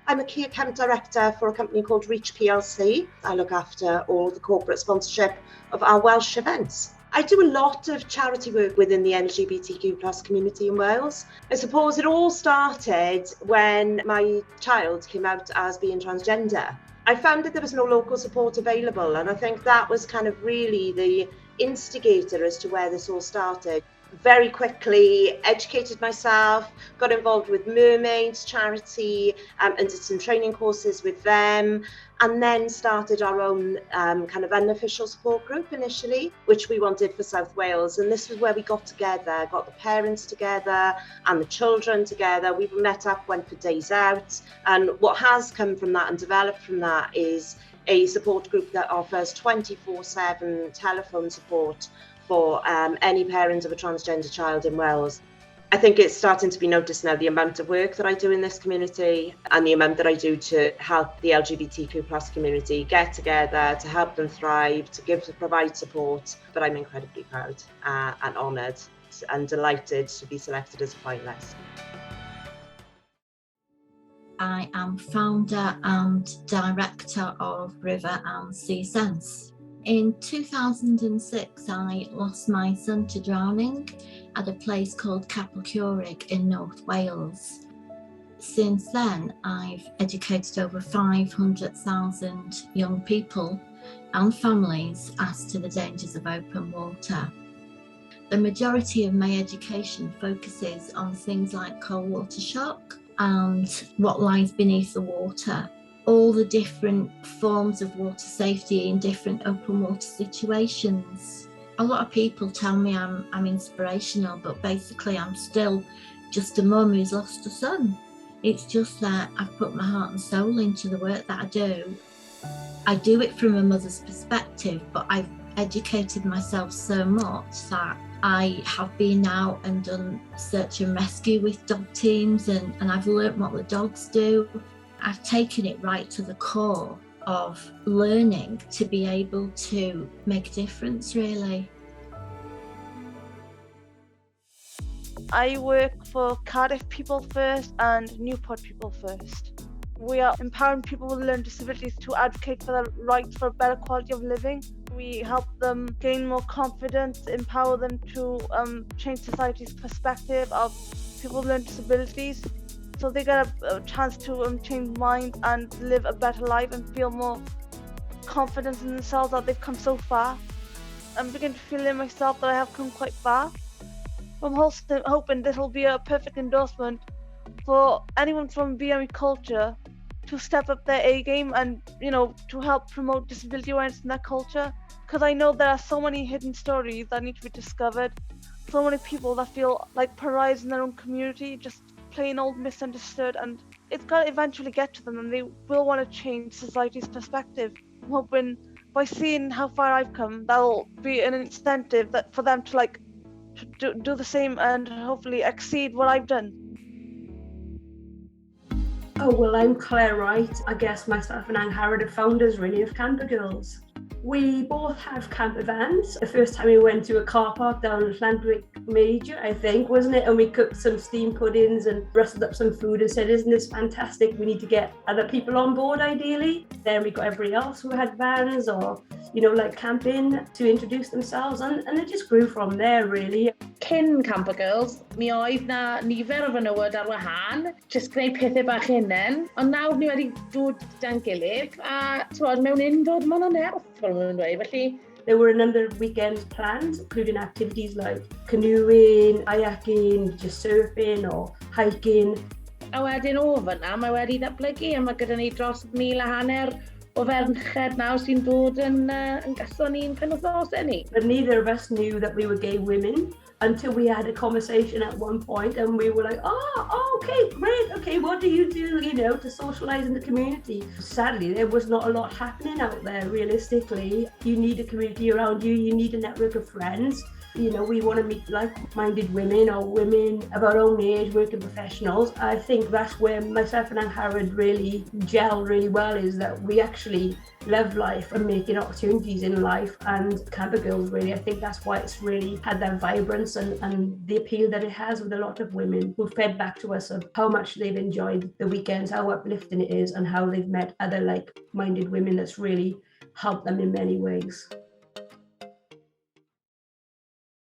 I'm a key account director for a company called Reach PLC. I look after all the corporate sponsorship of our Welsh events. I do a lot of charity work within the LGBTQ plus community in Wales. I suppose it all started when my child came out as being transgender. I found that there was no local support available, and I think that was kind of really the instigator as to where this all started. Very quickly educated myself, got involved with Mermaids charity and did some training courses with them, and then started our own kind of unofficial support group initially, which we wanted for South Wales. And this was where we got together, got the parents together and the children together. We met up, went for days out, and what has come from that and developed from that is a support group that offers 24/7 telephone support for any parent of a transgender child in Wales. I think it's starting to be noticed now, the amount of work that I do in this community and the amount that I do to help the LGBTQ plus community get together, to help them thrive, to provide support. But I'm incredibly proud and honoured and delighted to be selected as a finalist. I am founder and director of River and Sea Sense. In 2006, I lost my son to drowning at a place called Pencampwraig in North Wales. Since then, I've educated over 500,000 young people and families as to the dangers of open water. The majority of my education focuses on things like cold water shock and what lies beneath the water. All the different forms of water safety in different open water situations. A lot of people tell me I'm inspirational, but basically I'm still just a mum who's lost a son. It's just that I've put my heart and soul into the work that I do. I do it from a mother's perspective, but I've educated myself so much that I have been out and done search and rescue with dog teams, and I've learnt what the dogs do. I've taken it right to the core of learning to be able to make a difference, really. I work for Cardiff People First and Newport People First. We are empowering people with learning disabilities to advocate for their rights for a better quality of living. We help them gain more confidence, empower them to change society's perspective of people with learning disabilities, so they get a chance to change minds and live a better life and feel more confidence in themselves that they've come so far. I'm beginning to feel in myself that I have come quite far. I'm also hoping this will be a perfect endorsement for anyone from BME culture to step up their A game and, to help promote disability awareness in their culture. Because I know there are so many hidden stories that need to be discovered. So many people that feel like pariahs in their own community, just plain old misunderstood, and it's got to eventually get to them and they will want to change society's perspective. I'm hoping by seeing how far I've come, that'll be an incentive for them to do the same and hopefully exceed what I've done. Oh, well, I'm Claire Wright. I guess myself and Angharad are founders really of Camper Girls. We both have camper vans. The first time we went to a car park down in Llandwick Major, I think, wasn't it? And we cooked some steamed puddings and rustled up some food and said, isn't this fantastic? We need to get other people on board, ideally. Then we got everybody else who had vans or, like camping to introduce themselves. And it just grew from there, really. Cyn Camper Girls, mi oedd na nifer o fenywod ar wahân, jyst gwneud pethau bach hunain, ond nawr ni wedi dod dan gilydd, a mewn un dod ma'n nerth, fel ma'n dweud, felly. There were a number of weekends planned, including activities like canoeing, kayaking, just surfing or hiking. A wedyn o fyna, mae wedi ddatblygu, a mae gyda ni dros 1,500 o ferched nawr sy'n dod yn gyson ni'n penwythnosau ni. But neither of us knew that we were gay women until we had a conversation at one point and we were like, okay, great, okay, what do you do, to socialise in the community? Sadly, there was not a lot happening out there, realistically. You need a community around you, you need a network of friends. you know, we want to meet like-minded women or women of our own age, working professionals. I think that's where myself and Angharad really gel really well, is that we actually love life and making opportunities in life. And Camper Girls, really, I think that's why it's really had that vibrance and the appeal that it has with a lot of women who fed back to us of how much they've enjoyed the weekends, how uplifting it is, and how they've met other like-minded women that's really helped them in many ways.